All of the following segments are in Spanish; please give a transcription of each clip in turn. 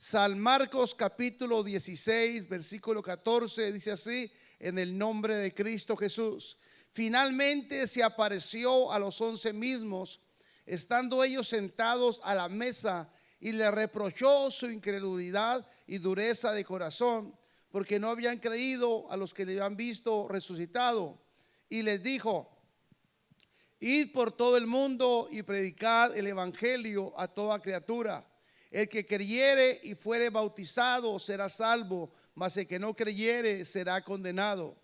San Marcos capítulo 16, versículo 14, dice así: en el nombre de Cristo Jesús. Finalmente se apareció a los 11 mismos, estando ellos sentados a la mesa, y le reprochó su incredulidad y dureza de corazón, porque no habían creído a los que le habían visto resucitado. Y les dijo: id por todo el mundo y predicad el evangelio a toda criatura. El que creyere y fuere bautizado será salvo, mas el que no creyere será condenado.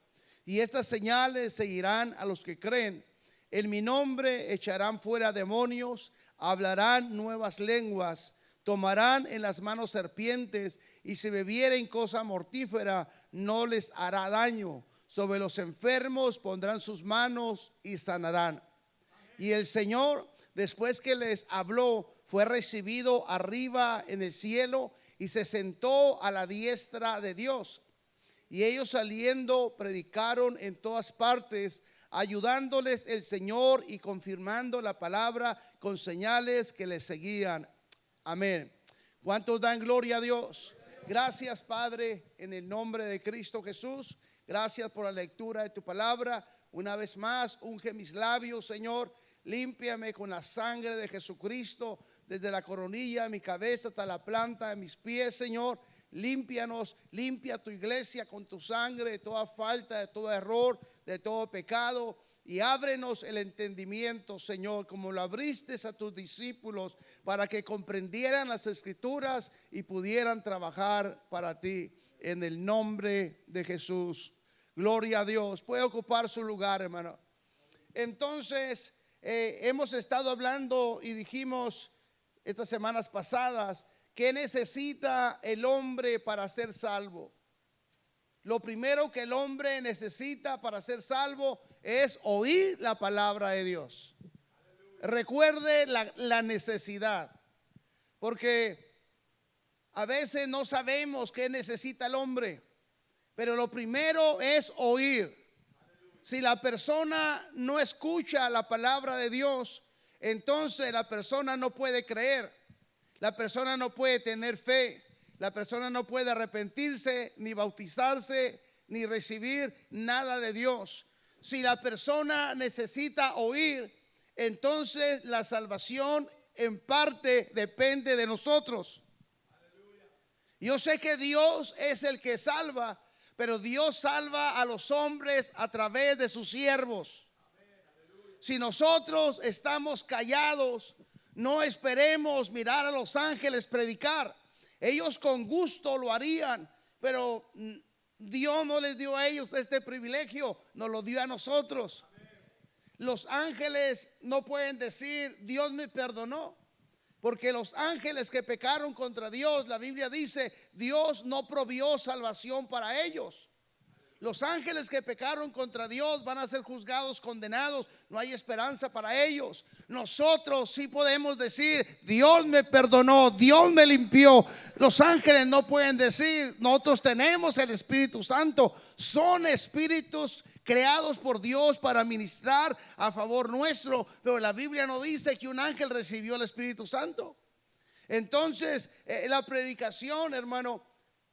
Y estas señales seguirán a los que creen: en mi nombre echarán fuera demonios, hablarán nuevas lenguas, tomarán en las manos serpientes, y si bebieren cosa mortífera no les hará daño. Sobre los enfermos pondrán sus manos y sanarán. Y el Señor, después que les habló, fue recibido arriba en el cielo y se sentó a la diestra de Dios. Y ellos saliendo predicaron en todas partes, ayudándoles el Señor y confirmando la palabra con señales que les seguían. Amén. ¿Cuántos dan gloria a Dios? Gracias, Padre, en el nombre de Cristo Jesús. Gracias por la lectura de tu palabra. Una vez más, unge mis labios, Señor. Límpiame con la sangre de Jesucristo, desde la coronilla de mi cabeza hasta la planta de mis pies, Señor. Límpianos, limpia tu iglesia con tu sangre de toda falta, de todo error, de todo pecado. Y ábrenos el entendimiento, Señor, como lo abriste a tus discípulos, para que comprendieran las escrituras y pudieran trabajar para ti, en el nombre de Jesús. Gloria a Dios. Puede ocupar su lugar, hermano. Entonces, hemos estado hablando y dijimos estas semanas pasadas: ¿qué necesita el hombre para ser salvo? Lo primero que el hombre necesita para ser salvo es oír la palabra de Dios. Recuerde la necesidad, porque a veces no sabemos qué necesita el hombre, pero lo primero es oír. Si la persona no escucha la palabra de Dios, entonces la persona no puede creer, la persona no puede tener fe, la persona no puede arrepentirse, ni bautizarse, ni recibir nada de Dios. Si la persona necesita oír, entonces la salvación en parte depende de nosotros. Yo sé que Dios es el que salva, pero Dios salva a los hombres a través de sus siervos. Si nosotros estamos callados, no esperemos mirar a los ángeles predicar. Ellos con gusto lo harían, pero Dios no les dio a ellos este privilegio, nos lo dio a nosotros. Los ángeles no pueden decir: Dios me perdonó, porque los ángeles que pecaron contra Dios, la Biblia dice, Dios no proveyó salvación para ellos. Los ángeles que pecaron contra Dios van a ser juzgados, condenados. No hay esperanza para ellos. Nosotros sí podemos decir: Dios me perdonó, Dios me limpió. Los ángeles no pueden decir. Nosotros tenemos el Espíritu Santo. Son espíritus creados por Dios para ministrar a favor nuestro, pero la Biblia no dice que un ángel recibió el Espíritu Santo. Entonces, la predicación, hermano,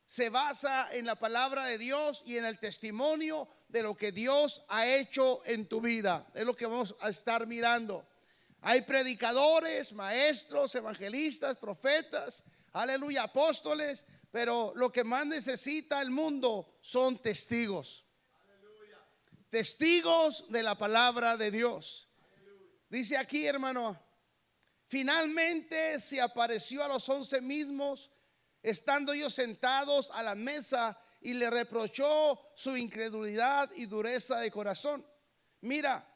se basa en la palabra de Dios y en el testimonio de lo que Dios ha hecho en tu vida. Es lo que vamos a estar mirando. Hay predicadores, maestros, evangelistas, profetas, aleluya, apóstoles, pero lo que más necesita el mundo son testigos. Testigos de la palabra de Dios. Dice aquí, hermano: finalmente se apareció a los 11 mismos, estando ellos sentados a la mesa, y le reprochó su incredulidad y dureza de corazón. Mira,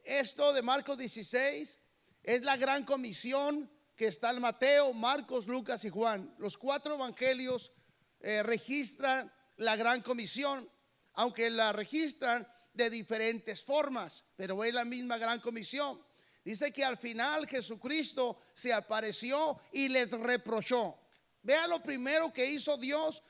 esto de Marcos 16 es la gran comisión que está en Mateo, Marcos, Lucas y Juan. Los 4 evangelios registran la gran comisión, aunque la registran de diferentes formas, pero es la misma gran comisión. Dice que al final Jesucristo se apareció y les reprochó. Vea lo primero que hizo Dios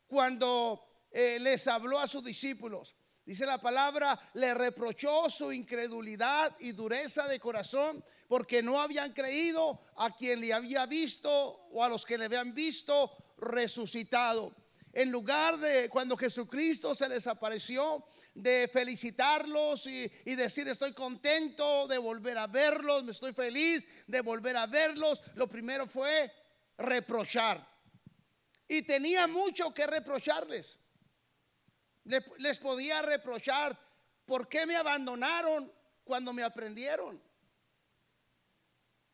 cuando les habló a sus discípulos. Dice la palabra, le reprochó su incredulidad y dureza de corazón, porque no habían creído a quien le había visto o a los que le habían visto resucitado. En lugar de, cuando Jesucristo se les apareció, de felicitarlos y decir estoy contento de volver a verlos, me estoy feliz de volver a verlos, lo primero fue reprochar. Y tenía mucho que reprocharles. Les podía reprochar, ¿por qué me abandonaron cuando me aprendieron?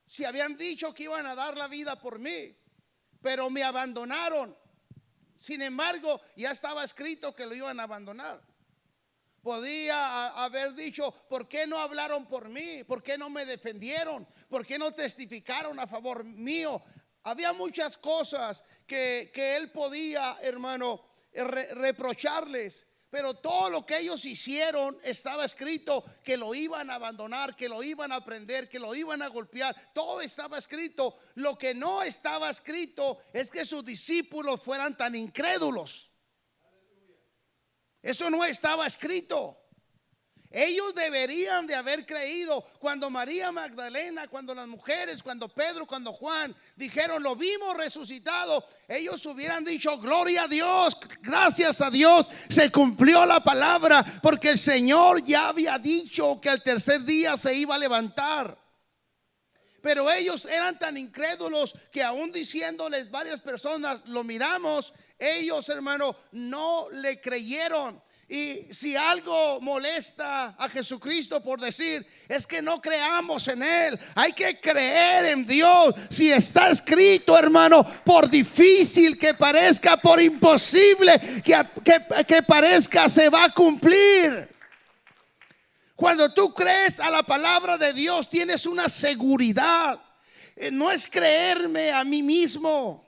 Si habían dicho que iban a dar la vida por mí, pero me abandonaron. Sin embargo, ya estaba escrito que lo iban a abandonar. Podía haber dicho, ¿por qué no hablaron por mí? ¿Por qué no me defendieron? ¿Por qué no testificaron a favor mío? Había muchas cosas que él podía, hermano, reprocharles. Pero todo lo que ellos hicieron estaba escrito que lo iban a abandonar, que lo iban a prender, que lo iban a golpear. Todo estaba escrito. Lo que no estaba escrito es que sus discípulos fueran tan incrédulos. Eso no estaba escrito. Ellos deberían de haber creído. Cuando María Magdalena, cuando las mujeres, cuando Pedro, cuando Juan dijeron lo vimos resucitado, ellos hubieran dicho gloria a Dios, gracias a Dios, se cumplió la palabra, porque el Señor ya había dicho que al tercer día se iba a levantar. Pero ellos eran tan incrédulos que aún diciéndoles varias personas lo miramos, ellos, hermano, no le creyeron. Y si algo molesta a Jesucristo por decir, es que no creamos en Él. Hay que creer en Dios. Si está escrito, hermano, por difícil que parezca, por imposible que parezca, se va a cumplir. Cuando tú crees a la palabra de Dios, tienes una seguridad. No es creerme a mí mismo,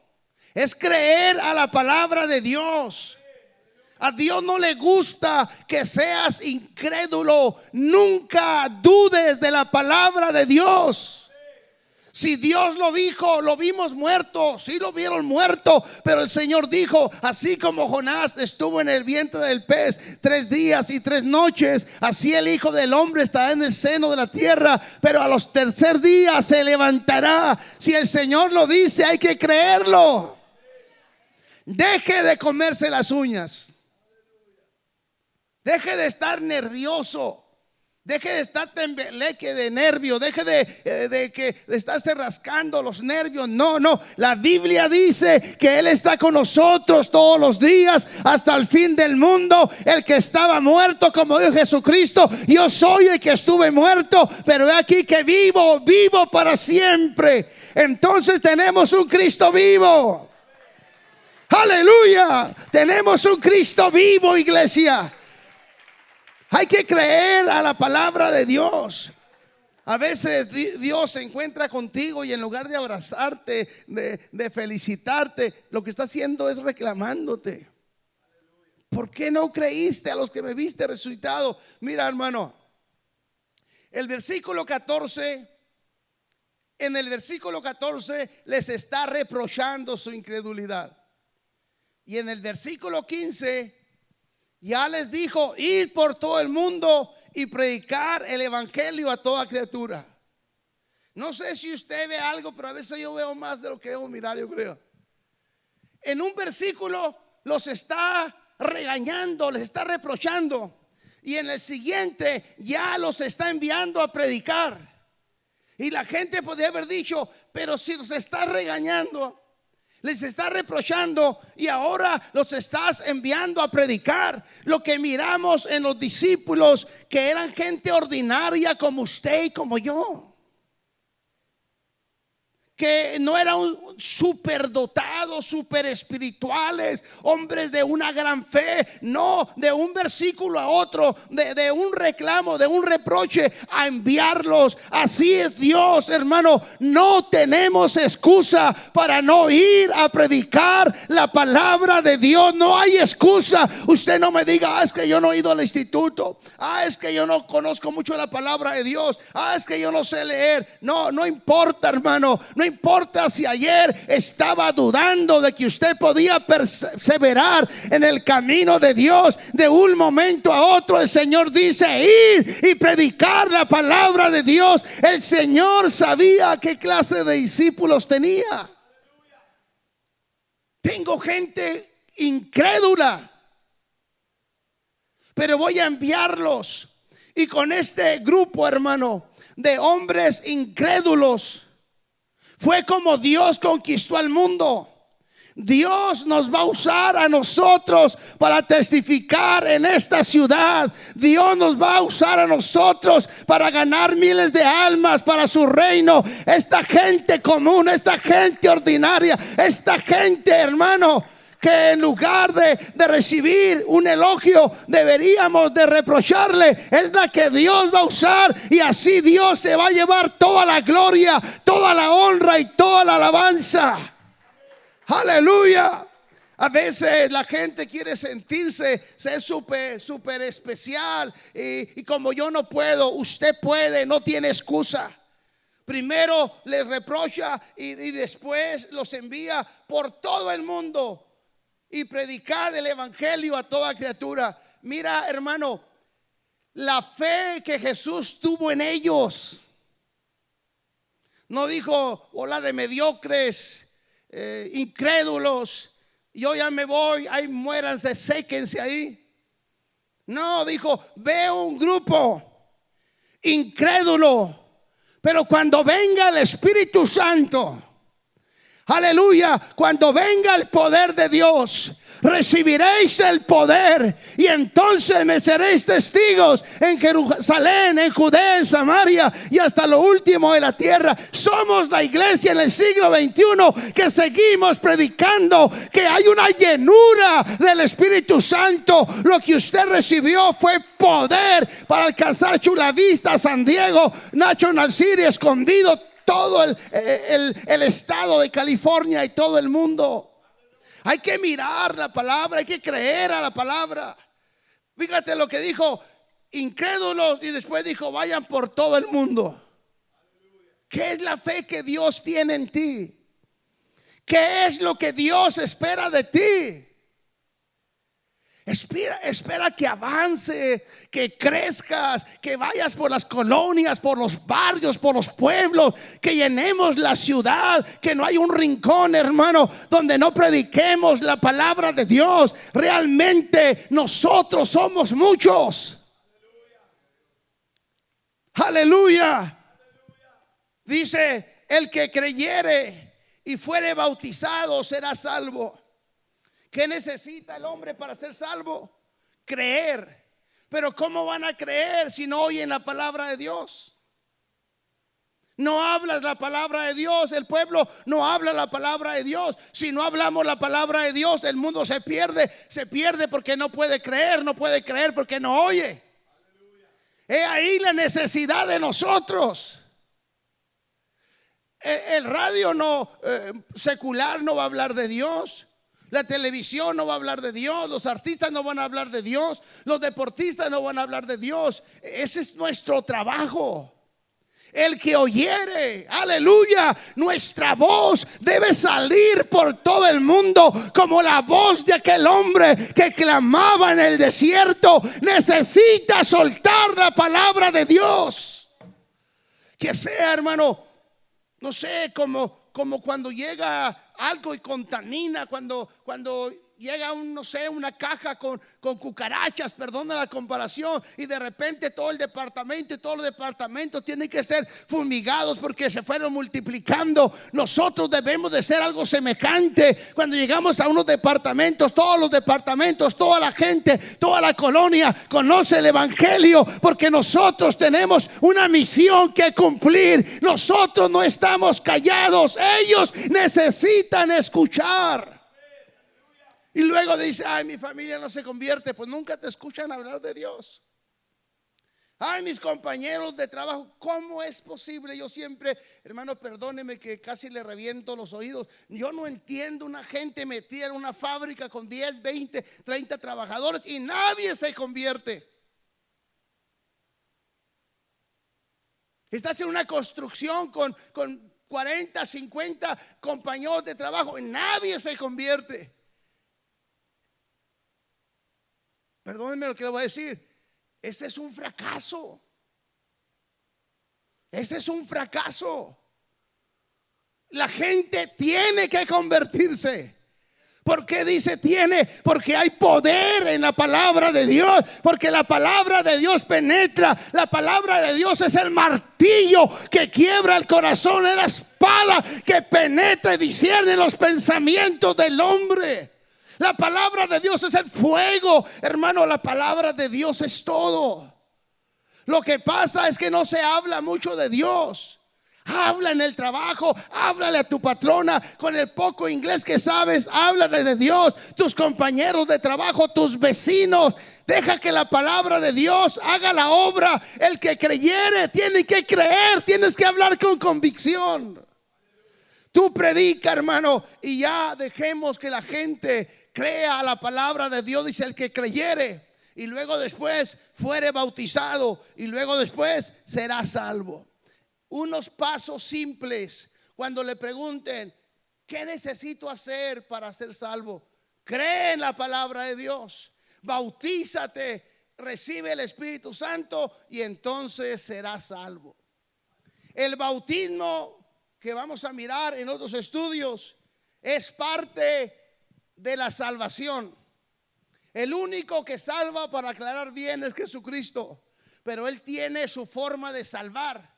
es creer a la palabra de Dios. A Dios no le gusta que seas incrédulo. Nunca dudes de la palabra de Dios. Si Dios lo dijo, lo vimos muerto. Sí lo vieron muerto, pero el Señor dijo, así como Jonás estuvo en el vientre del pez 3 días y 3 noches, así el Hijo del Hombre estará en el seno de la tierra, pero a los tercer días se levantará. Si el Señor lo dice, hay que creerlo. Deje de comerse las uñas. Deje de estar nervioso. Deje de estar tembleque de nervio. Deje de estarse rascando los nervios. No, la Biblia dice que Él está con nosotros todos los días hasta el fin del mundo. El que estaba muerto, como dijo Jesucristo, yo soy el que estuve muerto, pero he aquí que vivo para siempre. Entonces tenemos un Cristo vivo. Aleluya. Tenemos un Cristo vivo, iglesia. Hay que creer a la palabra de Dios. A veces Dios se encuentra contigo y en lugar de abrazarte, de felicitarte, lo que está haciendo es reclamándote. ¿Por qué no creíste a los que me viste resucitado? Mira, hermano, el versículo 14, en el versículo 14 les está reprochando su incredulidad. Y en el versículo 15 ya les dijo, id por todo el mundo y predicar el evangelio a toda criatura. No sé si usted ve algo, pero a veces yo veo más de lo que debo mirar, yo creo. En un versículo los está regañando, les está reprochando, y en el siguiente ya los está enviando a predicar. Y la gente podría haber dicho, pero si los está regañando, les está reprochando y ahora los estás enviando a predicar. Lo que miramos en los discípulos, que eran gente ordinaria como usted y como yo, que no eran superdotados, super espirituales, hombres de una gran fe. No, de un versículo a otro, de un reclamo, de un reproche, a enviarlos. Así es Dios, hermano. No tenemos excusa para no ir a predicar la palabra de Dios. No hay excusa. Usted no me diga, es que yo no he ido al instituto, es que yo no conozco mucho la palabra de Dios, es que yo no sé leer. No importa, hermano. No importa si ayer estaba dudando de que usted podía perseverar en el camino de Dios, de un momento a otro el Señor dice: ir y predicar la palabra de Dios. El Señor sabía qué clase de discípulos tenía. Tengo gente incrédula, pero voy a enviarlos. Y con este grupo, hermano, de hombres incrédulos, fue como Dios conquistó al mundo. Dios nos va a usar a nosotros para testificar en esta ciudad. Dios nos va a usar a nosotros para ganar miles de almas para su reino. Esta gente común, esta gente ordinaria, esta gente, hermano, que en lugar de recibir un elogio deberíamos de reprocharle, es la que Dios va a usar. Y así Dios se va a llevar toda la gloria, toda la honra y toda la alabanza. Aleluya. A veces la gente quiere sentirse ser súper especial, y como yo no puedo, usted puede, no tiene excusa. Primero les reprocha y después los envía por todo el mundo y predicar el evangelio a toda criatura. Mira, hermano, la fe que Jesús tuvo en ellos. No dijo: hola de mediocres, incrédulos, yo ya me voy, ahí muéranse, séquense ahí. No, dijo: veo un grupo incrédulo, pero cuando venga el Espíritu Santo, aleluya, cuando venga el poder de Dios, recibiréis el poder y entonces me seréis testigos en Jerusalén, en Judea, en Samaria y hasta lo último de la tierra. Somos la iglesia en el siglo XXI que seguimos predicando que hay una llenura del Espíritu Santo. Lo que usted recibió fue poder para alcanzar Chula Vista, San Diego, National City, Escondido, todo el estado de California y todo el mundo. Hay que mirar la palabra, hay que creer a la palabra. Fíjate lo que dijo: incrédulos, y después dijo: vayan por todo el mundo. ¿Qué es la fe que Dios tiene en ti? ¿Qué es lo que Dios espera de ti? Espera que avance, que crezcas, que vayas por las colonias, por los barrios, por los pueblos, que llenemos la ciudad, que no hay un rincón, hermano, donde no prediquemos la palabra de Dios. Realmente nosotros somos muchos. Aleluya. Dice: el que creyere y fuere bautizado será salvo. ¿Qué necesita el hombre para ser salvo? Creer. Pero ¿cómo van a creer si no oyen la palabra de Dios? No hablas la palabra de Dios, el pueblo no habla la palabra de Dios. Si no hablamos la palabra de Dios, el mundo se pierde porque no puede creer porque no oye. He ahí la necesidad de nosotros. El radio secular no va a hablar de Dios. La televisión no va a hablar de Dios. Los artistas no van a hablar de Dios. Los deportistas no van a hablar de Dios. Ese es nuestro trabajo. El que oyere, aleluya, nuestra voz debe salir por todo el mundo como la voz de aquel hombre que clamaba en el desierto. Necesita soltar la palabra de Dios. Que sea, hermano, no sé, como cuando llega algo y contamina, cuando llega una caja con cucarachas, perdona la comparación, y de repente todo el departamento y todos los departamentos tienen que ser fumigados porque se fueron multiplicando. Nosotros debemos de ser algo semejante. Cuando llegamos a unos departamentos, todos los departamentos, toda la gente, toda la colonia conoce el evangelio, porque nosotros tenemos una misión que cumplir. Nosotros no estamos callados, ellos necesitan escuchar. Y luego dice: ay, mi familia no se convierte. Pues nunca te escuchan hablar de Dios. Ay, mis compañeros de trabajo, ¿cómo es posible? Yo siempre, hermano, perdóneme que casi le reviento los oídos. Yo no entiendo una gente metida en una fábrica con 10, 20, 30 trabajadores y nadie se convierte. Estás en una construcción con 40, 50 compañeros de trabajo y nadie se convierte. Perdónenme lo que le voy a decir. Ese es un fracaso. Ese es un fracaso. La gente tiene que convertirse. ¿Por qué dice tiene? Porque hay poder en la palabra de Dios. Porque la palabra de Dios penetra. La palabra de Dios es el martillo que quiebra el corazón. Es la espada que penetra y discierne los pensamientos del hombre. La palabra de Dios es el fuego. Hermano, la palabra de Dios es todo. Lo que pasa es que no se habla mucho de Dios. Habla en el trabajo, háblale a tu patrona. Con el poco inglés que sabes, háblale de Dios. Tus compañeros de trabajo, tus vecinos. Deja que la palabra de Dios haga la obra. El que creyere tiene que creer. Tienes que hablar con convicción. Tú predica, hermano, y ya dejemos que la gente crea la palabra de Dios. Dice el que creyere y luego después fuere bautizado y luego después será salvo. Unos pasos simples. Cuando le pregunten ¿qué necesito hacer para ser salvo? Cree en la palabra de Dios, bautízate, recibe el Espíritu Santo y entonces serás salvo. El bautismo que vamos a mirar en otros estudios es parte de la salvación. El único que salva, para aclarar bien, es Jesucristo, pero Él tiene su forma de salvar.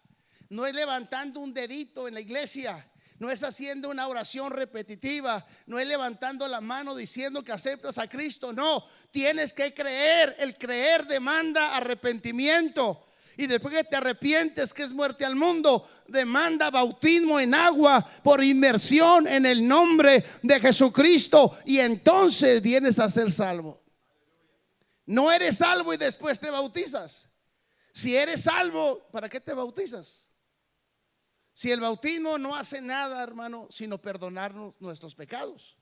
No es levantando un dedito en la iglesia, no es haciendo una oración repetitiva, no es levantando la mano diciendo que aceptas a Cristo. No, tienes que creer. El creer demanda arrepentimiento. Y después que te arrepientes, que es muerte al mundo, demanda bautismo en agua por inmersión en el nombre de Jesucristo. Y entonces vienes a ser salvo. No eres salvo y después te bautizas. Si eres salvo, ¿para qué te bautizas? Si el bautismo no hace nada, hermano, sino perdonarnos nuestros pecados.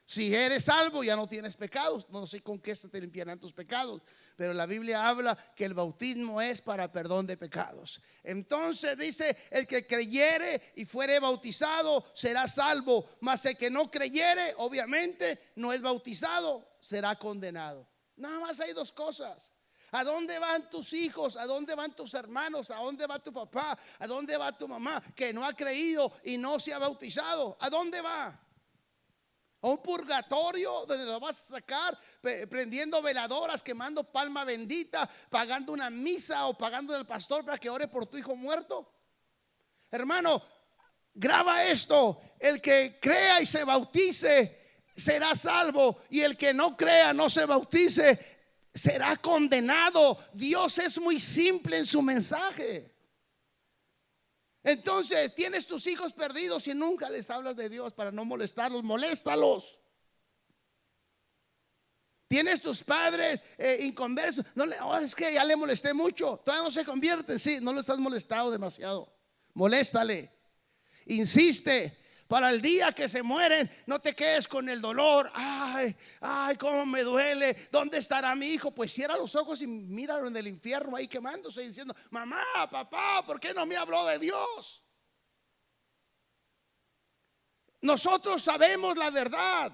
Si eres salvo, ya no tienes pecados. No sé con qué se te limpiarán tus pecados, pero la Biblia habla que el bautismo es para perdón de pecados. Entonces dice: el que creyere y fuere bautizado será salvo, mas el que no creyere, obviamente no es bautizado, será condenado. Nada más hay dos cosas. ¿A dónde van tus hijos? ¿A dónde van tus hermanos? ¿A dónde va tu papá? ¿A dónde va tu mamá que no ha creído y no se ha bautizado? ¿A dónde va? ¿A un purgatorio donde lo vas a sacar prendiendo veladoras, quemando palma bendita, pagando una misa o pagando al pastor para que ore por tu hijo muerto? Hermano, graba esto: el que crea y se bautice será salvo, y el que no crea, no se bautice, será condenado. Dios es muy simple en su mensaje. Entonces tienes tus hijos perdidos y nunca les hablas de Dios para no molestarlos. Moléstalos. Tienes tus padres inconversos. No es que ya le molesté mucho, todavía no se convierten. Sí, no lo estás molestado demasiado. Moléstale, insiste. Para el día que se mueren, no te quedes con el dolor. Ay, cómo me duele. ¿Dónde estará mi hijo? Pues cierra los ojos y míralo en el infierno ahí quemándose y diciendo: mamá, papá, ¿por qué no me habló de Dios? Nosotros sabemos la verdad.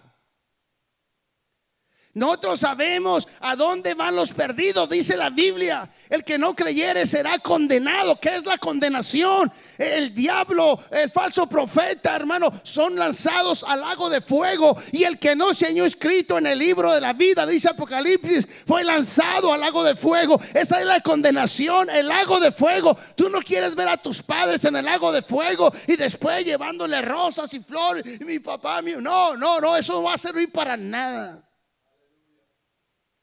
Nosotros sabemos a dónde van los perdidos. Dice la Biblia: el que no creyere será condenado. ¿Qué es la condenación? El diablo, el falso profeta, hermano, son lanzados al lago de fuego. Y el que no se halló escrito en el libro de la vida, dice Apocalipsis, fue lanzado al lago de fuego. Esa es la condenación, el lago de fuego. Tú no quieres ver a tus padres en el lago de fuego y después llevándole rosas y flores. Y mi papá mío, no, eso no va a servir para nada.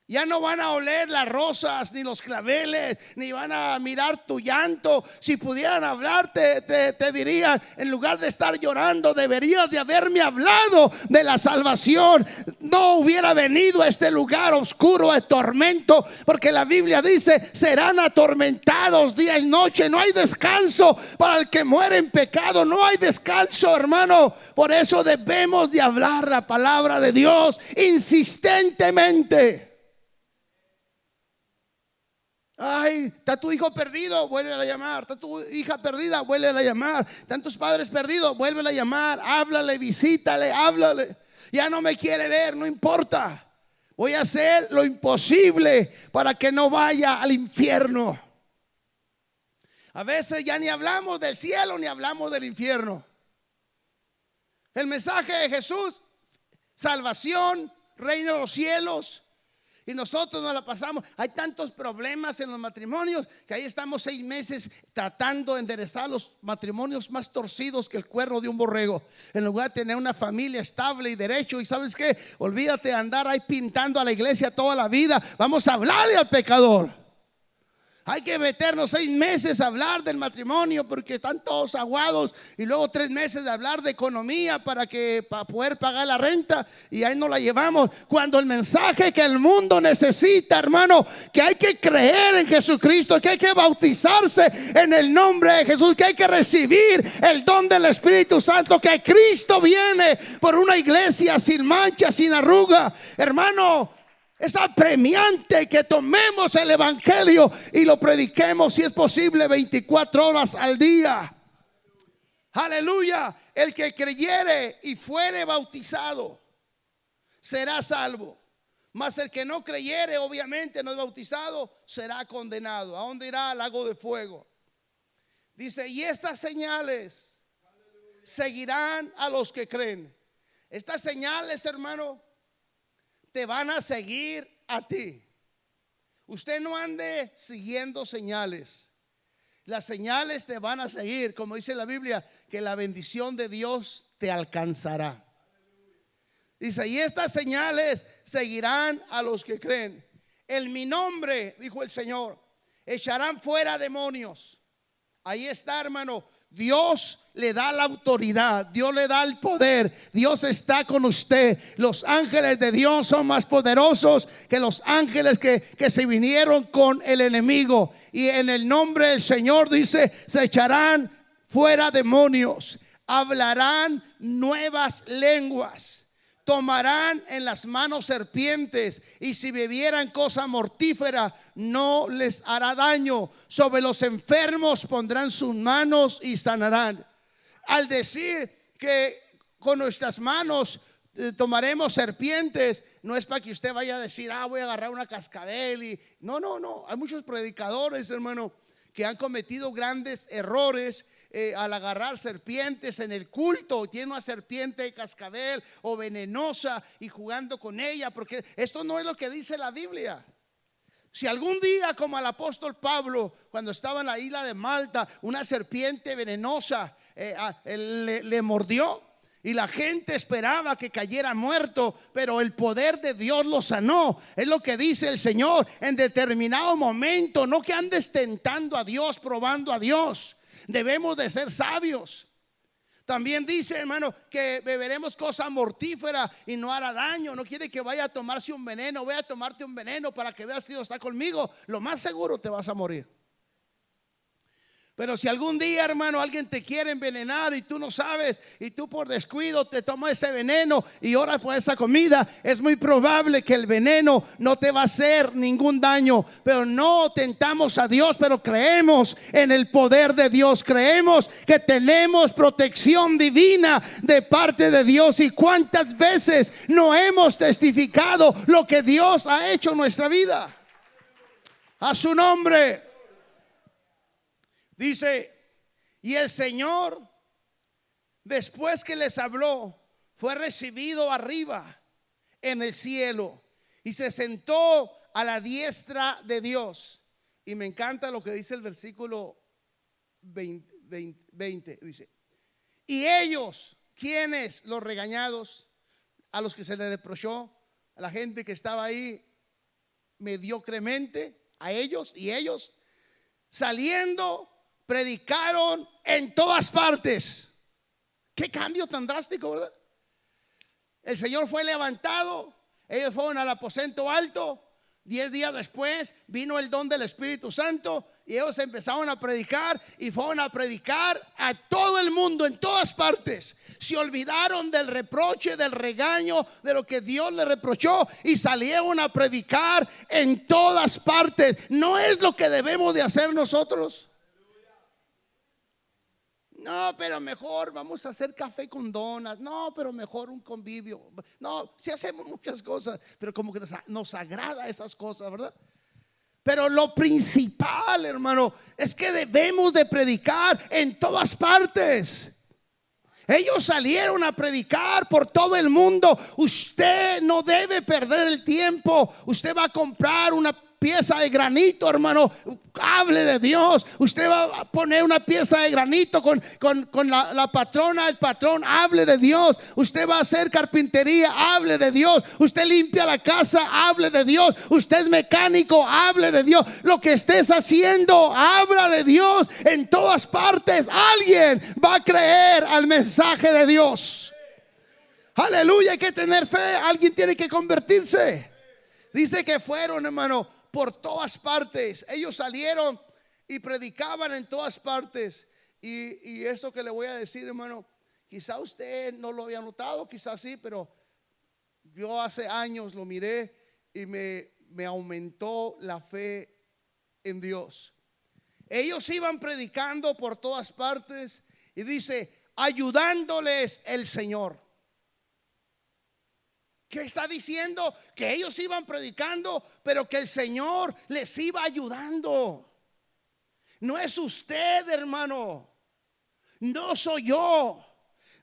Ya no van a oler las rosas ni los claveles, ni van a mirar tu llanto. Si pudieran hablarte, te dirían: en lugar de estar llorando, deberías de haberme hablado de la salvación. No hubiera venido a este lugar oscuro de tormento, porque la Biblia dice: serán atormentados día y noche. No hay descanso para el que muere en pecado. No hay descanso, hermano. Por eso debemos de hablar la palabra de Dios insistentemente. Ay, está tu hijo perdido, vuelve a llamar. Está tu hija perdida, vuelve a llamar. Están tus padres perdidos, vuelve a llamar. Háblale, visítale, háblale. Ya no me quiere ver, no importa. Voy a hacer lo imposible para que no vaya al infierno. A veces ya ni hablamos del cielo ni hablamos del infierno. El mensaje de Jesús, salvación, reino de los cielos. Y nosotros nos la pasamos. Hay tantos problemas en los matrimonios que ahí estamos 6 meses tratando de enderezar los matrimonios más torcidos que el cuerno de un borrego, en lugar de tener una familia estable y derecho. Y sabes qué, olvídate de andar ahí pintando a la iglesia toda la vida. Vamos a hablarle al pecador. Hay que meternos 6 meses a hablar del matrimonio porque están todos aguados, y luego 3 meses de hablar de economía para poder pagar la renta, y ahí nos la llevamos. Cuando el mensaje que el mundo necesita, hermano, que hay que creer en Jesucristo, que hay que bautizarse en el nombre de Jesús, que hay que recibir el don del Espíritu Santo, que Cristo viene por una iglesia sin mancha, sin arruga, hermano. Es apremiante que tomemos el evangelio y lo prediquemos, si es posible, 24 horas al día. Aleluya. El que creyere y fuere bautizado será salvo, mas el que no creyere, obviamente no es bautizado, será condenado. ¿A dónde irá? Al lago de fuego. Dice, y estas señales seguirán a los que creen. Estas señales, hermano, te van a seguir a ti. Usted no ande siguiendo señales. Las señales te van a seguir, como dice la Biblia, que la bendición de Dios te alcanzará. Dice, y estas señales seguirán a los que creen. En mi nombre, dijo el Señor, echarán fuera demonios. Ahí está, hermano. Dios le da la autoridad, Dios le da el poder, Dios está con usted. Los ángeles de Dios son más poderosos que los ángeles que se vinieron con el enemigo. Y en el nombre del Señor, dice, se echarán fuera demonios, hablarán nuevas lenguas, tomarán en las manos serpientes, y si bebieran cosa mortífera no les hará daño. Sobre los enfermos pondrán sus manos y sanarán. Al decir que con nuestras manos tomaremos serpientes, no es para que usted vaya a decir, voy a agarrar una cascabel y no. Hay muchos predicadores, hermano, que han cometido grandes errores al agarrar serpientes en el culto. Tiene una serpiente de cascabel o venenosa y jugando con ella, porque esto no es lo que dice la Biblia. Si algún día, como al apóstol Pablo, cuando estaba en la isla de Malta, una serpiente venenosa le mordió y la gente esperaba que cayera muerto, pero el poder de Dios lo sanó. Es lo que dice el Señor en determinado momento. No que andes tentando a Dios, probando a Dios. Debemos de ser sabios. También dice, hermano, que beberemos cosa mortífera y no hará daño. No quiere que vaya a tomarse un veneno. Voy a tomarte un veneno para que veas que Dios está conmigo. Lo más seguro te vas a morir. Pero si algún día, hermano, alguien te quiere envenenar y tú no sabes, y tú por descuido te tomas ese veneno y oras por esa comida, es muy probable que el veneno no te va a hacer ningún daño. Pero no tentamos a Dios, pero creemos en el poder de Dios. Creemos que tenemos protección divina de parte de Dios. Y cuántas veces no hemos testificado lo que Dios ha hecho en nuestra vida. A su nombre. Dice, y el Señor, después que les habló, fue recibido arriba en el cielo y se sentó a la diestra de Dios. Y me encanta lo que dice el versículo 20, dice, y ellos, ¿quiénes? Los regañados, a los que se les reprochó, a la gente que estaba ahí mediocremente, a ellos, y ellos saliendo predicaron en todas partes. Qué cambio tan drástico, ¿verdad? El Señor fue levantado, ellos fueron al aposento alto. 10 días después vino el don del Espíritu Santo Y ellos empezaron a predicar y fueron a predicar a todo el mundo, en todas partes. Se olvidaron del reproche, del regaño, de lo que Dios les reprochó, y salieron a predicar en todas partes. ¿No es lo que debemos de hacer nosotros? No, pero mejor vamos a hacer café con donas. No, pero mejor un convivio. No, sí hacemos muchas cosas, pero como que nos agrada esas cosas, ¿verdad? Pero lo principal, hermano, es que debemos de predicar en todas partes. Ellos salieron a predicar por todo el mundo. Usted no debe perder el tiempo. Usted va a comprar una pieza de granito, hermano, hable de Dios. Usted va a poner una pieza de granito con la patrona, el patrón, hable de Dios. Usted va a hacer carpintería, hable de Dios. Usted limpia la casa, hable de Dios. Usted es mecánico, hable de Dios. Lo que estés haciendo, habla de Dios. En todas partes alguien va a creer al mensaje de Dios. Aleluya, hay que tener fe. Alguien tiene que convertirse. Dice que fueron, hermano, por todas partes. Ellos salieron y predicaban en todas partes. Y eso que le voy a decir, hermano, quizá usted no lo había notado, quizás sí, pero yo hace años lo miré y me aumentó la fe en Dios. Ellos iban predicando por todas partes y dice, ayudándoles el Señor. ¿Qué está diciendo? Que ellos iban predicando, pero que el Señor les iba ayudando. No es usted, hermano. No soy yo.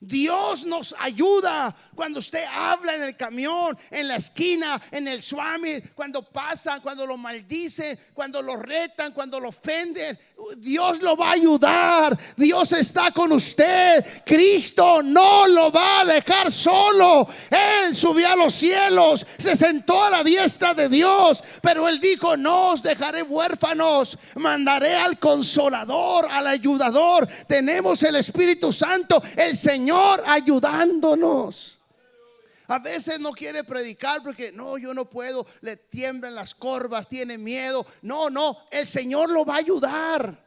Dios nos ayuda cuando usted habla en el camión, en la esquina, en el swami, cuando pasan, cuando lo maldicen, cuando lo retan, cuando lo ofenden. Dios lo va a ayudar. Dios está con usted. Cristo no lo va a dejar solo. Él subió a los cielos, se sentó a la diestra de Dios, pero Él dijo, no os dejaré huérfanos, mandaré al Consolador, al ayudador. Tenemos el Espíritu Santo, el Señor ayudándonos. A veces no quiere predicar porque no, yo no puedo, le tiemblan las corvas, tiene miedo. No, el Señor lo va a ayudar.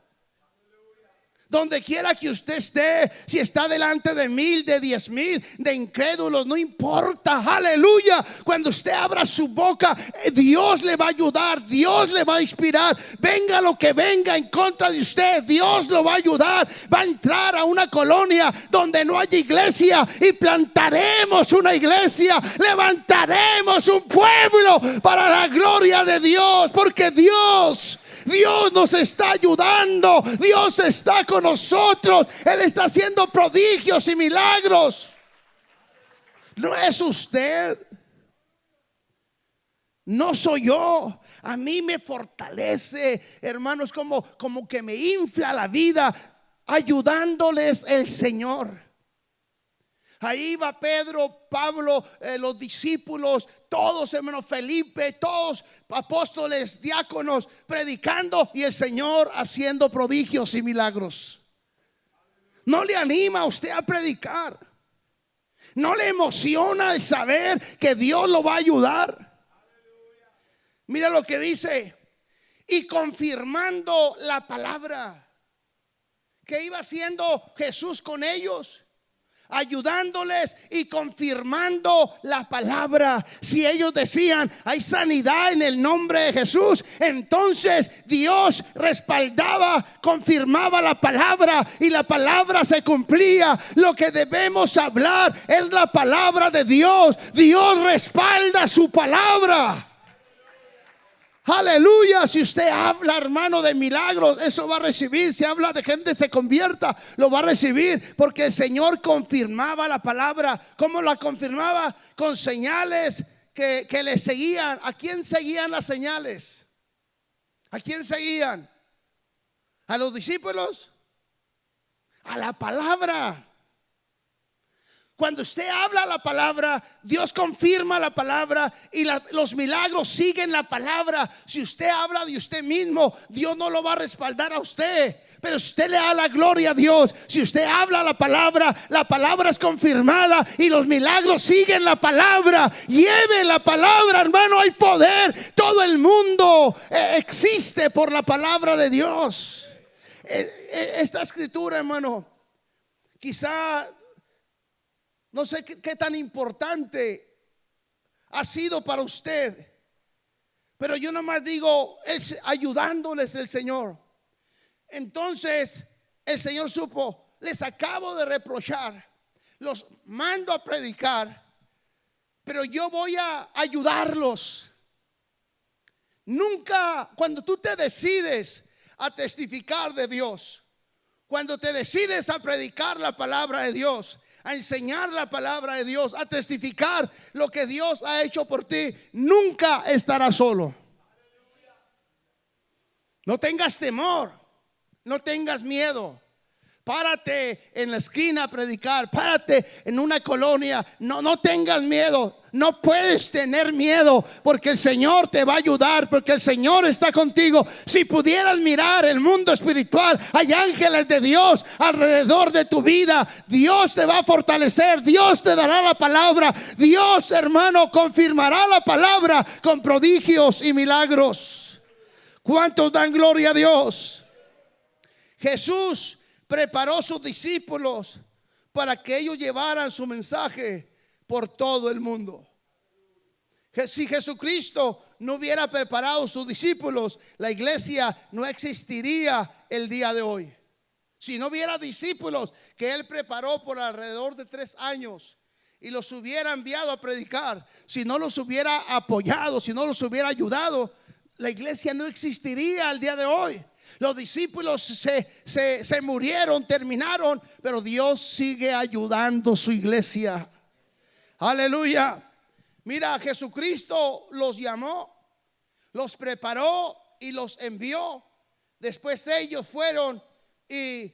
Donde quiera que usted esté, si está delante de 1000, de 10,000, de incrédulos, no importa, aleluya. Cuando usted abra su boca, Dios le va a ayudar, Dios le va a inspirar. Venga lo que venga en contra de usted, Dios lo va a ayudar. Va a entrar a una colonia donde no hay iglesia y plantaremos una iglesia, levantaremos un pueblo para la gloria de Dios, porque Dios nos está ayudando. Dios está con nosotros. Él está haciendo prodigios y milagros. No es usted. No soy yo. A mí me fortalece, hermanos, como que me infla la vida, ayudándoles el Señor. Ahí va Pedro, Pablo, los discípulos, todos, hermano, Felipe, todos apóstoles, diáconos, predicando, y el Señor haciendo prodigios y milagros. ¿No le anima a usted a predicar? ¿No le emociona el saber que Dios lo va a ayudar? Mira lo que dice, y confirmando la palabra. ¿Qué iba haciendo Jesús con ellos? Ayudándoles y confirmando la palabra. Si ellos decían hay sanidad en el nombre de Jesús, entonces Dios respaldaba, confirmaba la palabra, y la palabra se cumplía. Lo que debemos hablar es la palabra de Dios. Dios respalda su palabra. Aleluya. Si usted habla, hermano, de milagros, eso va a recibir. Si habla de gente se convierta, lo va a recibir, porque el Señor confirmaba la palabra. ¿Cómo la confirmaba? Con señales que le seguían. ¿A quién seguían las señales? ¿A quién seguían? ¿A los discípulos? A la palabra. Cuando usted habla la palabra, Dios confirma la palabra y los milagros siguen la palabra. Si usted habla de usted mismo, Dios no lo va a respaldar a usted. Pero si usted le da la gloria a Dios, si usted habla la palabra es confirmada y los milagros siguen la palabra. Lleve la palabra, hermano, hay poder. Todo el mundo existe por la palabra de Dios. Esta escritura, hermano, quizá no sé qué tan importante ha sido para usted, pero yo nomás digo, ayudándoles el Señor. Entonces el Señor supo, les acabo de reprochar, los mando a predicar, pero yo voy a ayudarlos. Nunca, cuando tú te decides a testificar de Dios, cuando te decides a predicar la palabra de Dios, a enseñar la palabra de Dios, a testificar lo que Dios ha hecho por ti, nunca estarás solo. No tengas temor, no tengas miedo. Párate en la esquina a predicar, párate en una colonia, no tengas miedo. No puedes tener miedo, porque el Señor te va a ayudar, porque el Señor está contigo. Si pudieras mirar el mundo espiritual, hay ángeles de Dios alrededor de tu vida. Dios te va a fortalecer, Dios te dará la palabra. Dios, hermano, confirmará la palabra con prodigios y milagros. ¿Cuántos dan gloria a Dios? Jesús preparó sus discípulos para que ellos llevaran su mensaje por todo el mundo. Si Jesucristo no hubiera preparado sus discípulos, la iglesia no existiría el día de hoy. Si no hubiera discípulos que Él preparó por alrededor de 3 años y los hubiera enviado a predicar, si no los hubiera apoyado, si no los hubiera ayudado, la iglesia no existiría el día de hoy. Los discípulos se murieron, terminaron, pero Dios sigue ayudando su iglesia. Aleluya. Mira, Jesucristo los llamó, los preparó y los envió. Después ellos fueron y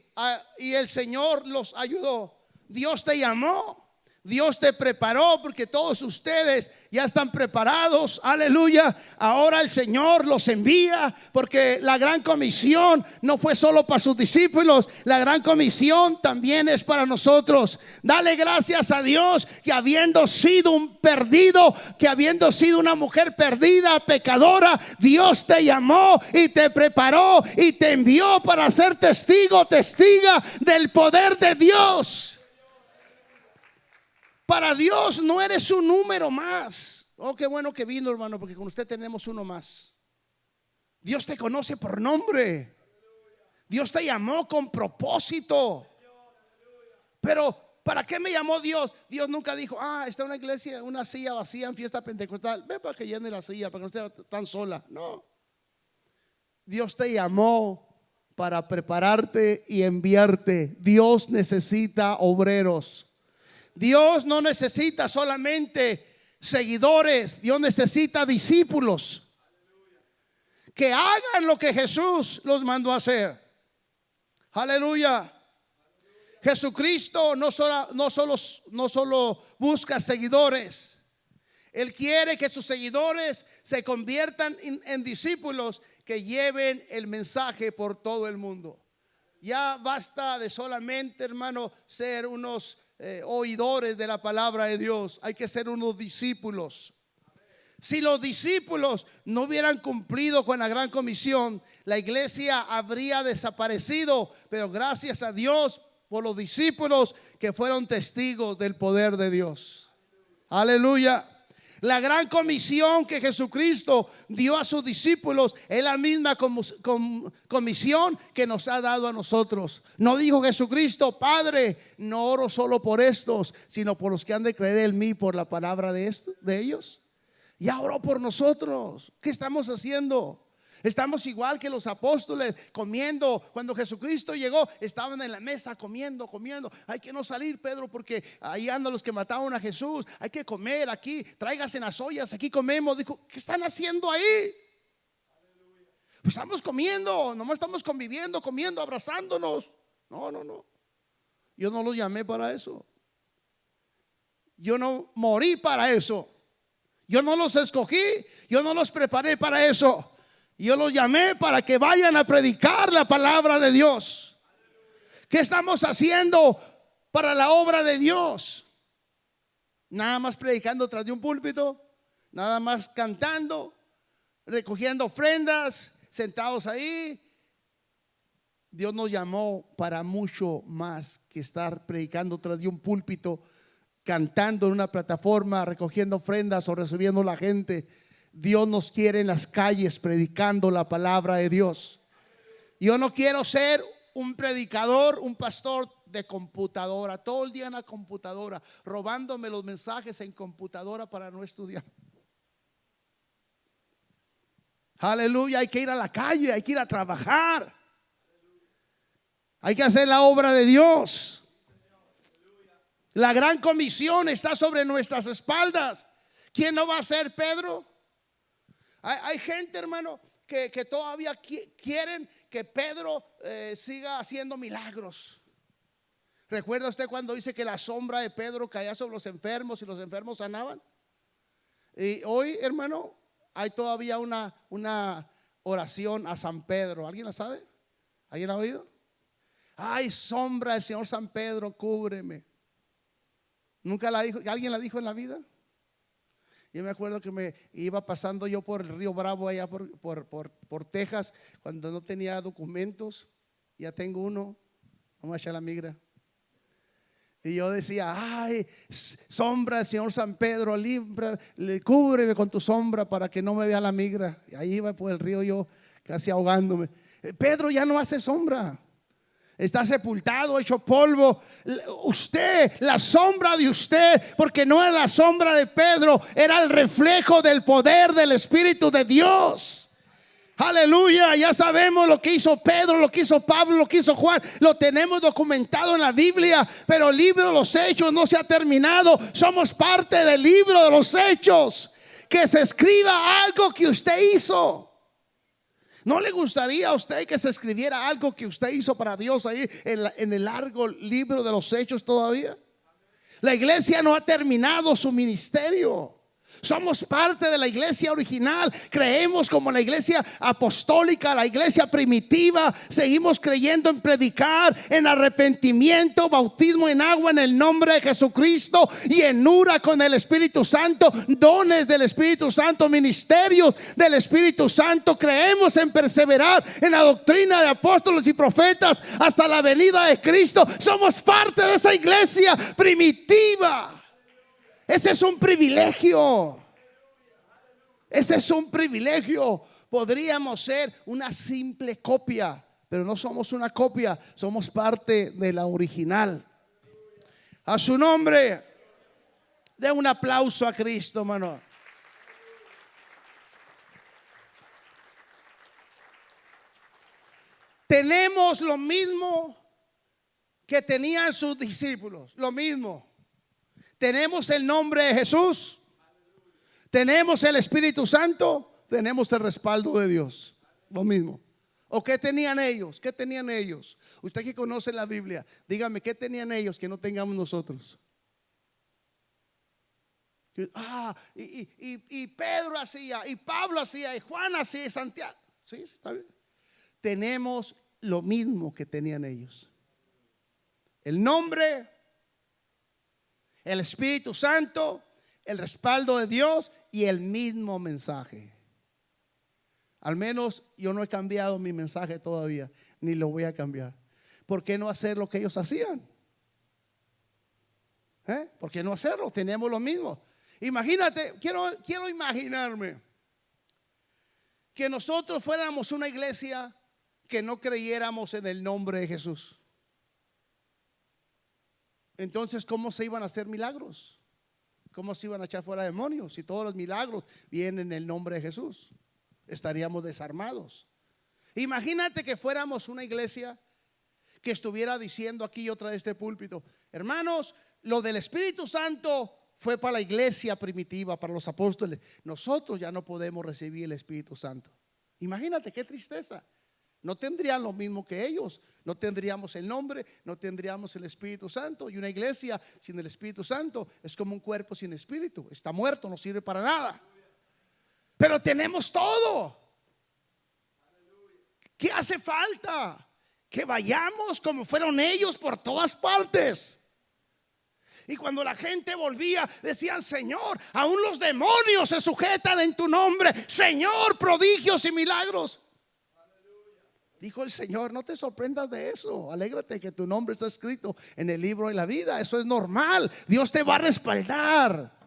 el Señor los ayudó. Dios te llamó, Dios te preparó, porque todos ustedes ya están preparados. Aleluya. Ahora el Señor los envía, porque la gran comisión no fue solo para sus discípulos, la gran comisión también es para nosotros. Dale gracias a Dios que habiendo sido un perdido, que habiendo sido una mujer perdida, pecadora, Dios te llamó y te preparó y te envió para ser testiga del poder de Dios. Para Dios no eres un número más. Oh, qué bueno que vino, hermano, porque con usted tenemos uno más. Dios te conoce por nombre. Dios te llamó con propósito. Pero ¿para qué me llamó Dios? Dios nunca dijo, está una iglesia, una silla vacía en fiesta pentecostal, ven para que llene la silla, para que no esté tan sola. No. Dios te llamó para prepararte y enviarte. Dios necesita obreros. Dios no necesita solamente seguidores, Dios necesita discípulos que hagan lo que Jesús los mandó a hacer. Aleluya. Jesucristo no solo busca seguidores, Él quiere que sus seguidores se conviertan en discípulos que lleven el mensaje por todo el mundo. Ya basta de solamente, hermano, ser unos oidores de la palabra de Dios. Hay que ser unos discípulos. Si los discípulos no hubieran cumplido con la gran comisión, la iglesia habría desaparecido. Pero gracias a Dios por los discípulos que fueron testigos del poder de Dios. Aleluya. La gran comisión que Jesucristo dio a sus discípulos es la misma comisión que nos ha dado a nosotros. No dijo Jesucristo, Padre, no oro solo por estos, sino por los que han de creer en mí por la palabra de ellos. Ya oró por nosotros. ¿Qué estamos haciendo? Estamos igual que los apóstoles comiendo. Cuando Jesucristo llegó, estaban en la mesa comiendo. Hay que no salir, Pedro, porque ahí andan los que mataron a Jesús. Hay que comer aquí, tráigase las ollas, aquí comemos. Dijo, ¿qué están haciendo ahí? Pues estamos comiendo, nomás estamos conviviendo, comiendo, abrazándonos. No. Yo no los llamé para eso. Yo no morí para eso. Yo no los escogí, yo no los preparé para eso. Yo los llamé para que vayan a predicar la palabra de Dios. ¿Qué estamos haciendo para la obra de Dios? Nada más predicando tras de un púlpito, nada más cantando, recogiendo ofrendas, sentados ahí. Dios nos llamó para mucho más que estar predicando tras de un púlpito, cantando en una plataforma, recogiendo ofrendas o recibiendo a la gente. Dios nos quiere en las calles predicando la palabra de Dios. Yo no quiero ser un predicador, un pastor de computadora, todo el día en la computadora, robándome los mensajes en computadora para no estudiar. Aleluya, hay que ir a la calle, hay que ir a trabajar, hay que hacer la obra de Dios. La gran comisión está sobre nuestras espaldas. ¿Quién no va a ser Pedro? Hay gente, hermano, que todavía quieren que Pedro siga haciendo milagros. ¿Recuerda usted cuando dice que la sombra de Pedro caía sobre los enfermos y los enfermos sanaban? Y hoy, hermano, hay todavía una oración a San Pedro. ¿Alguien la sabe? ¿Alguien la ha oído? Ay, sombra del Señor San Pedro, cúbreme. ¿Nunca la dijo? ¿Alguien la dijo en la vida? Yo me acuerdo que me iba pasando yo por el Río Bravo allá por Texas, cuando no tenía documentos. Ya tengo uno, vamos a echar la migra. Y yo decía, ay, sombra del Señor San Pedro, cúbreme con tu sombra para que no me vea la migra. Y ahí iba por el río yo casi ahogándome. Pedro ya no hace sombra. Está sepultado, hecho polvo. Usted, la sombra de usted, porque no era la sombra de Pedro, era el reflejo del poder del Espíritu de Dios. Aleluya, ya sabemos lo que hizo Pedro, lo que hizo Pablo, lo que hizo Juan. Lo tenemos documentado en la Biblia. Pero el libro de los Hechos no se ha terminado. Somos parte del libro de los Hechos. Que se escriba algo que usted hizo. ¿No le gustaría a usted que se escribiera algo que usted hizo para Dios ahí en el largo libro de los Hechos todavía? La iglesia no ha terminado su ministerio. Somos parte de la iglesia original. Creemos como la iglesia apostólica, la iglesia primitiva. Seguimos creyendo en predicar, en arrepentimiento, bautismo en agua en el nombre de Jesucristo, y llenura con el Espíritu Santo, dones del Espíritu Santo, ministerios del Espíritu Santo. Creemos en perseverar en la doctrina de apóstoles y profetas hasta la venida de Cristo. Somos parte de esa iglesia primitiva. Ese es un privilegio. Ese es un privilegio. Podríamos ser una simple copia, pero no somos una copia, somos parte de la original. A su nombre, dé un aplauso a Cristo, hermano. Tenemos lo mismo que tenían sus discípulos, lo mismo. Tenemos el nombre de Jesús, tenemos el Espíritu Santo, tenemos el respaldo de Dios. Lo mismo. ¿O qué tenían ellos? ¿Qué tenían ellos? Usted que conoce la Biblia, dígame, ¿qué tenían ellos que no tengamos nosotros? Y Pedro hacía, y Pablo hacía, y Juan hacía, y Santiago. Sí, está bien. Tenemos lo mismo que tenían ellos. El nombre, el Espíritu Santo, el respaldo de Dios y el mismo mensaje. Al menos yo no he cambiado mi mensaje todavía, ni lo voy a cambiar. ¿Por qué no hacer lo que ellos hacían? ¿Por qué no hacerlo? Tenemos lo mismo. Imagínate, quiero imaginarme que nosotros fuéramos una iglesia que no creyéramos en el nombre de Jesús. Entonces, ¿cómo se iban a hacer milagros? ¿Cómo se iban a echar fuera demonios? Si todos los milagros vienen en el nombre de Jesús, estaríamos desarmados. Imagínate que fuéramos una iglesia que estuviera diciendo aquí otra vez este púlpito: hermanos, lo del Espíritu Santo fue para la iglesia primitiva, para los apóstoles. Nosotros ya no podemos recibir el Espíritu Santo. Imagínate qué tristeza. No tendrían lo mismo que ellos. No tendríamos el nombre, no tendríamos el Espíritu Santo. Y una iglesia sin el Espíritu Santo es como un cuerpo sin espíritu. Está muerto, no sirve para nada. Pero tenemos todo. ¿Qué hace falta? Que vayamos como fueron ellos por todas partes. Y cuando la gente volvía, decían: Señor, aún los demonios se sujetan en tu nombre. Señor, prodigios y milagros. Dijo el Señor: no te sorprendas de eso. Alégrate que tu nombre está escrito en el libro de la vida. Eso es normal. Dios te va a respaldar.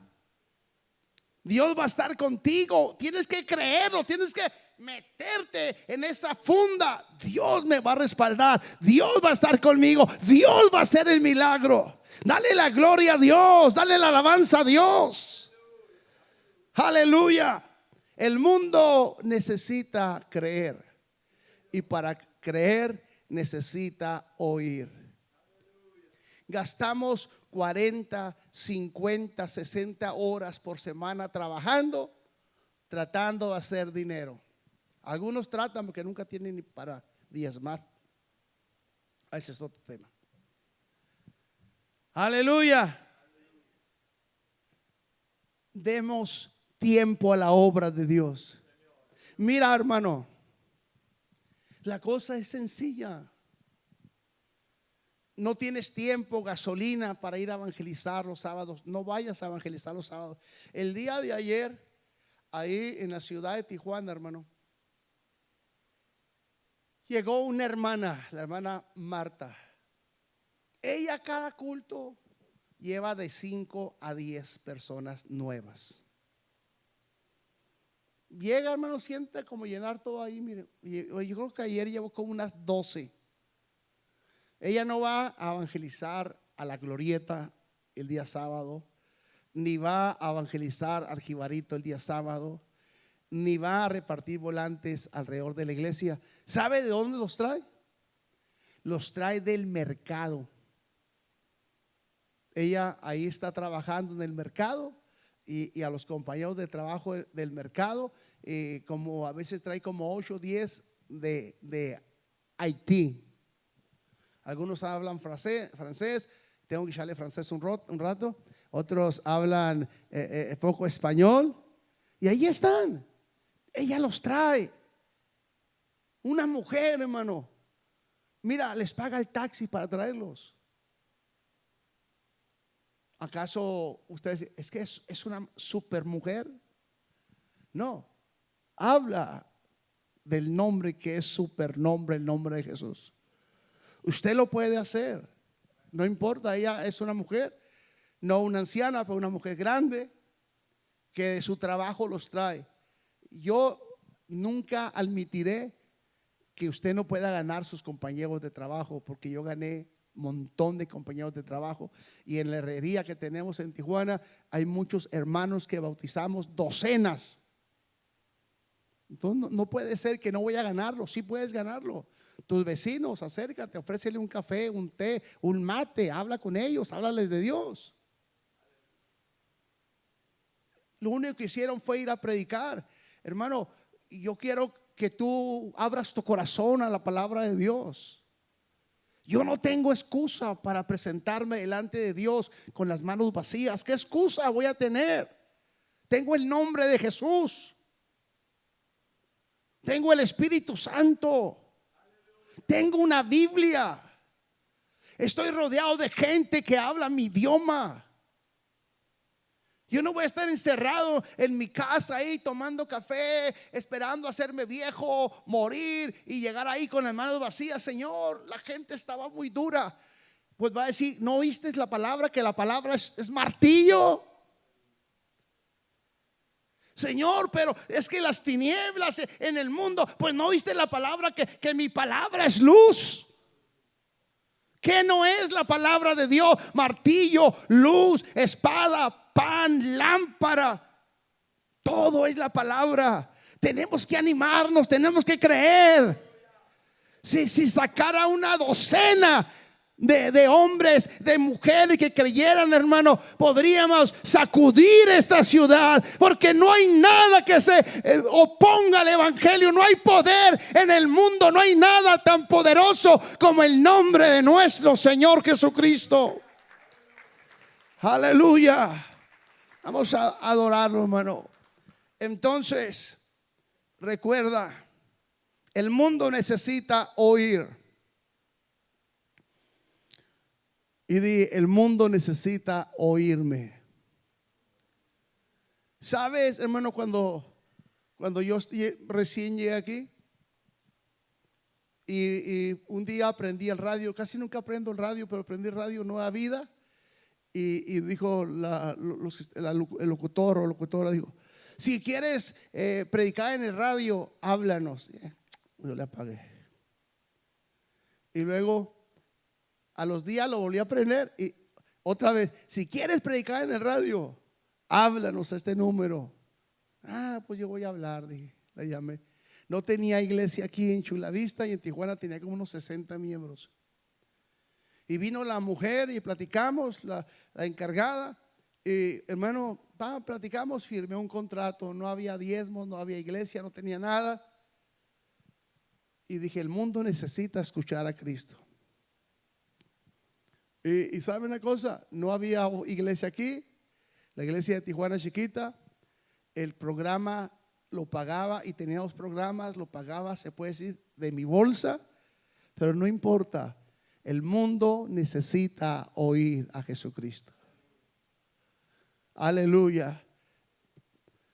Dios va a estar contigo. Tienes que creerlo. Tienes que meterte en esa funda. Dios me va a respaldar. Dios va a estar conmigo. Dios va a hacer el milagro. Dale la gloria a Dios. Dale la alabanza a Dios. Aleluya. El mundo necesita creer. Y para creer necesita oír. Gastamos 40, 50, 60 horas por semana trabajando, tratando de hacer dinero. Algunos tratan porque nunca tienen ni para diezmar. Ese es otro tema. Aleluya. Demos tiempo a la obra de Dios. Mira, hermano, la cosa es sencilla. No tienes tiempo, gasolina para ir a evangelizar los sábados. No vayas a evangelizar los sábados. El día de ayer, ahí en la ciudad de Tijuana, hermano, llegó una hermana, la hermana Marta. Ella cada culto lleva de 5 a 10 personas nuevas. Llega, hermano, siente como llenar todo ahí. Mire, yo creo que ayer llevó como unas 12. Ella no va a evangelizar a la glorieta el día sábado, ni va a evangelizar al Jibarito el día sábado, ni va a repartir volantes alrededor de la iglesia. ¿Sabe de dónde los trae? Los trae del mercado. Ella ahí está trabajando en el mercado. Y a los compañeros de trabajo del mercado, como a veces trae como 8 o 10 de Haití. Algunos hablan francés, tengo que echarle francés un rato. Otros hablan poco español. Y ahí están. Ella los trae. Una mujer, hermano, mira, les paga el taxi para traerlos. ¿Acaso ustedes dicen, es que es una super mujer? No, habla del nombre que es supernombre, el nombre de Jesús. Usted lo puede hacer, no importa, ella es una mujer, no una anciana, pero una mujer grande que de su trabajo los trae. Yo nunca admitiré que usted no pueda ganar sus compañeros de trabajo, porque yo gané montón de compañeros de trabajo, y en la herrería que tenemos en Tijuana hay muchos hermanos que bautizamos docenas. Entonces no puede ser que no voy a ganarlo. Sí puedes ganarlo. Tus vecinos, acércate, ofrécele un café, un té, un mate, habla con ellos, háblales de Dios. Lo único que hicieron fue ir a predicar. Hermano, yo quiero que tú abras tu corazón a la palabra de Dios. Yo no tengo excusa para presentarme delante de Dios con las manos vacías. ¿Qué excusa voy a tener? Tengo el nombre de Jesús. Tengo el Espíritu Santo. Tengo una Biblia. Estoy rodeado de gente que habla mi idioma. Yo no voy a estar encerrado en mi casa ahí tomando café, esperando hacerme viejo, morir y llegar ahí con las manos vacías. Señor, la gente estaba muy dura. Pues va a decir, ¿no oíste la palabra? Que la palabra es martillo. Señor, pero es que las tinieblas en el mundo, pues no oíste la palabra, que mi palabra es luz. ¿Qué no es la palabra de Dios? Martillo, luz, espada, pan, lámpara. Todo es la palabra. Tenemos que animarnos, tenemos que creer. Si sacara una docena de hombres, de mujeres que creyeran, hermano, podríamos sacudir esta ciudad, porque no hay nada que se oponga al evangelio. No hay poder en el mundo, no hay nada tan poderoso como el nombre de nuestro Señor Jesucristo. Aleluya. Vamos a adorarlo, hermano. Entonces, recuerda, el mundo necesita oír. Y di, el mundo necesita oírme. ¿Sabes, hermano, cuando yo recién llegué aquí y un día aprendí el radio? Casi nunca aprendo el radio, pero aprendí el radio Nueva Vida. Y dijo el locutor o locutora, dijo: si quieres predicar en el radio, háblanos. Yo le apagué. Y luego a los días lo volví a aprender y otra vez: si quieres predicar en el radio, háblanos a este número. Pues yo voy a hablar, dije, le llamé. No tenía iglesia aquí en Chula Vista, y en Tijuana tenía como unos 60 miembros. Y vino la mujer y platicamos, la encargada. Y hermano, platicamos, firmé un contrato. No había diezmos, no había iglesia, no tenía nada. Y dije: el mundo necesita escuchar a Cristo. Y ¿sabe una cosa? No había iglesia aquí. La iglesia de Tijuana es chiquita. El programa lo pagaba, y teníamos programas, lo pagaba, se puede decir, de mi bolsa. Pero no importa, el mundo necesita oír a Jesucristo. Aleluya.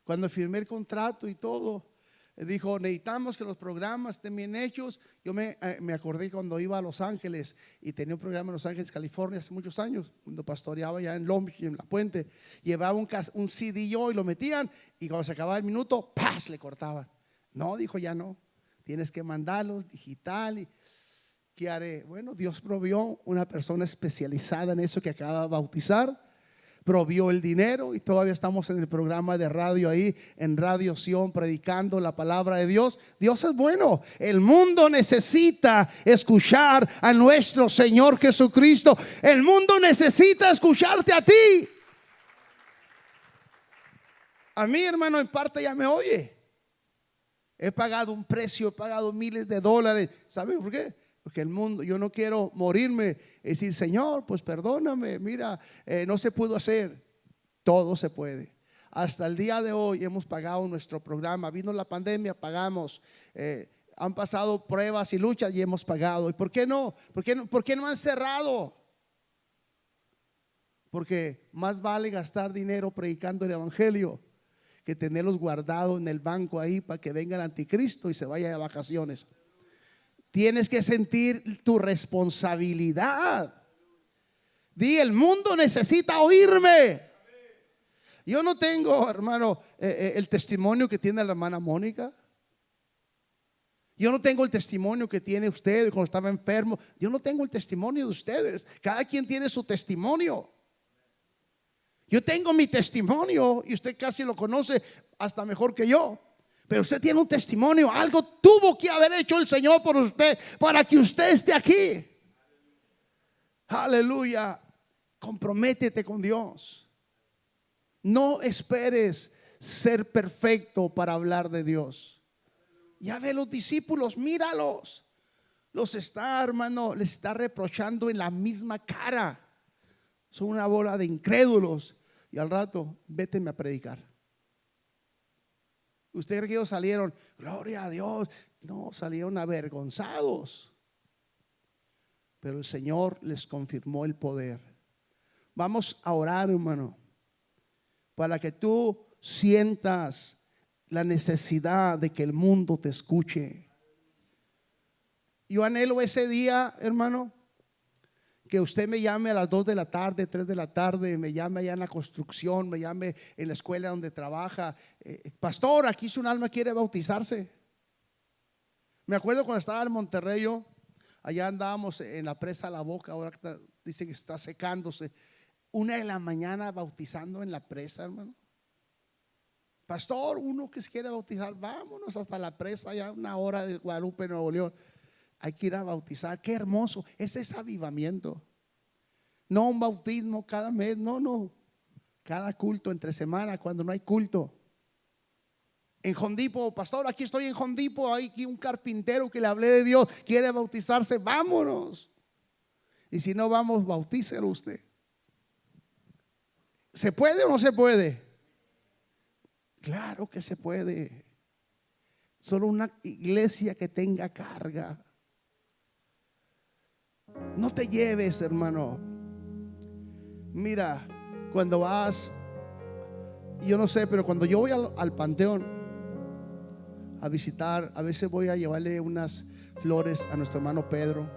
Cuando firmé el contrato y todo, dijo: necesitamos que los programas estén bien hechos. Yo me acordé cuando iba a Los Ángeles y tenía un programa en Los Ángeles, California, hace muchos años, cuando pastoreaba ya en Long Beach y en La Puente. Llevaba un CD yo y lo metían, y cuando se acababa el minuto, ¡paz!, le cortaban. No, dijo, ya no, tienes que mandarlos digital. Y ¿qué haré? Bueno, Dios provió una persona especializada en eso que acaba de bautizar. Provió el dinero y todavía estamos en el programa de radio ahí en Radio Sion, predicando la palabra de Dios. Dios es bueno. El mundo necesita escuchar a nuestro Señor Jesucristo. El mundo necesita escucharte a ti. A mí, hermano, en parte ya me oye. He pagado un precio, he pagado miles de dólares. ¿Sabe por qué? Porque el mundo, yo no quiero morirme y decir: Señor, pues perdóname, mira, no se pudo hacer. Todo se puede. Hasta el día de hoy hemos pagado nuestro programa. Vino la pandemia, pagamos. Han pasado pruebas y luchas y hemos pagado. ¿Y por qué no? ¿Por qué no han cerrado? Porque más vale gastar dinero predicando el evangelio que tenerlos guardados en el banco ahí para que venga el anticristo y se vaya de vacaciones. Tienes que sentir tu responsabilidad. Di: el mundo necesita oírme. Yo no tengo, hermano, el testimonio que tiene la hermana Mónica. Yo no tengo el testimonio que tiene usted cuando estaba enfermo. Yo no tengo el testimonio de ustedes. Cada quien tiene su testimonio. Yo tengo mi testimonio y usted casi lo conoce hasta mejor que yo. Pero usted tiene un testimonio. Algo tuvo que haber hecho el Señor por usted para que usted esté aquí. Aleluya. Comprométete con Dios. No esperes ser perfecto para hablar de Dios. Ya ve los discípulos, míralos. Los está, hermano, les está reprochando en la misma cara. Son una bola de incrédulos. Y al rato, véteme a predicar. Ustedes creen que ellos salieron, gloria a Dios. No, salieron avergonzados. Pero el Señor les confirmó el poder. Vamos a orar, hermano, para que tú sientas la necesidad de que el mundo te escuche. Yo anhelo ese día, hermano, que usted me llame a las 2 de la tarde, 3 de la tarde, me llame allá en la construcción, me llame en la escuela donde trabaja. Pastor, aquí si un alma quiere bautizarse. Me acuerdo cuando estaba en Monterrey, allá andábamos en la presa La Boca, ahora dicen que está secándose. 1 de la mañana bautizando en la presa, hermano. Pastor, uno que se quiere bautizar, vámonos hasta la presa, ya 1 hora de Guadalupe, Nuevo León. hay que ir a bautizar. Qué hermoso, ese es avivamiento. No un bautismo cada mes, no. Cada culto entre semana, cuando no hay culto. En Jondipo, pastor, aquí estoy en Jondipo, hay aquí un carpintero que le hablé de Dios, quiere bautizarse, vámonos. Y si no vamos, bautícelo usted. ¿Se puede o no se puede? Claro que se puede. Solo una iglesia que tenga carga. No te lleves, hermano. Mira, cuando vas, yo no sé, pero cuando yo voy al panteón a visitar, a veces voy a llevarle unas flores a nuestro hermano Pedro,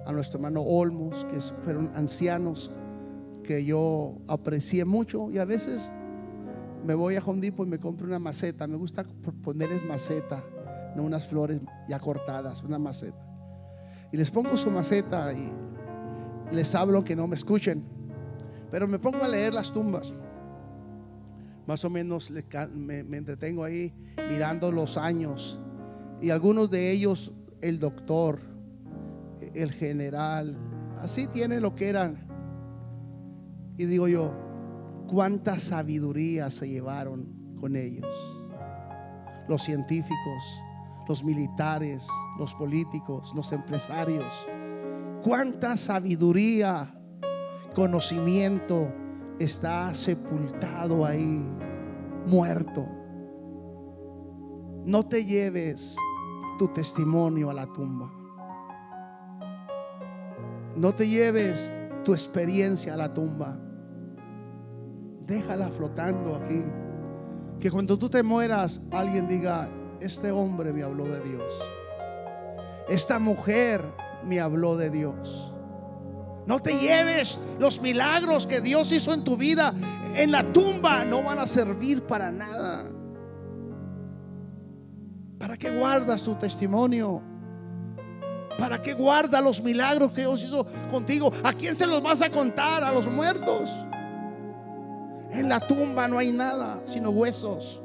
a nuestro hermano Olmos, que fueron ancianos que yo aprecié mucho. Y a veces me voy a Jondipo y me compro una maceta. Me gusta ponerles maceta, no unas flores ya cortadas, una maceta. Y les pongo su maceta y les hablo, que no me escuchen, pero me pongo a leer las tumbas. Más o menos me entretengo ahí mirando los años. Y algunos de ellos, el doctor, el general, así tienen lo que eran. Y digo yo, cuánta sabiduría se llevaron con ellos. Los científicos, los militares, los políticos, los empresarios. Cuánta sabiduría, conocimiento está sepultado ahí, muerto. No te lleves tu testimonio a la tumba. No te lleves tu experiencia a la tumba. Déjala flotando aquí. Que cuando tú te mueras, alguien diga: este hombre me habló de Dios, esta mujer me habló de Dios. No te lleves los milagros que Dios hizo en tu vida en la tumba. No van a servir para nada. ¿Para qué guardas tu testimonio? ¿Para qué guardas los milagros que Dios hizo contigo? ¿A quién se los vas a contar? ¿A los muertos? En la tumba no hay nada sino huesos.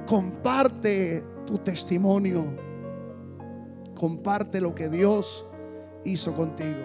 Comparte tu testimonio. Comparte lo que Dios hizo contigo.